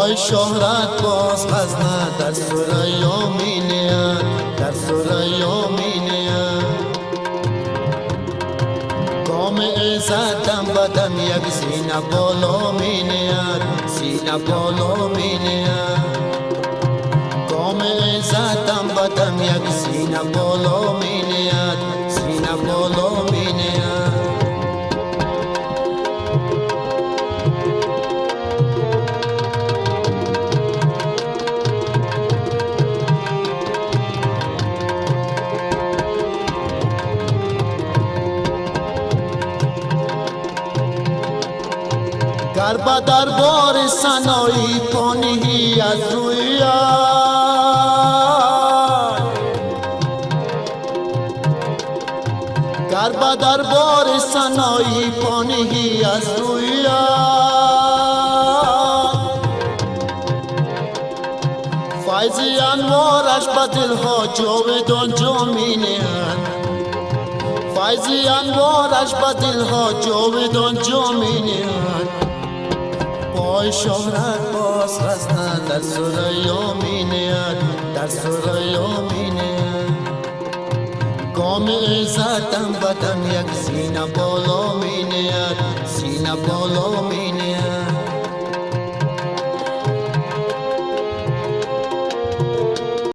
پای شهرت باز غزنه در سریا می نیاد، در سریا می نیاد. گام عزت دم بدم یک سینه بالا می نیاد، سینه بالا می نیاد. گام عزت دم بدم یک سینه بالا می نیاد، سینه بالا می نیاد. گر به دربار سنایی پانهی از روی گر به دربار سنایی پانهی از روی فیض انوارش به دلها جاودان جا می نهد، فیض انوارش به دلها جاودان جا می نهد. پای شهرت باز غزنه در سریا می نیاد، در سریا می نیاد. گام عزت دم بدم یک سینه بالا می نیاد، سینه بالا می نیاد.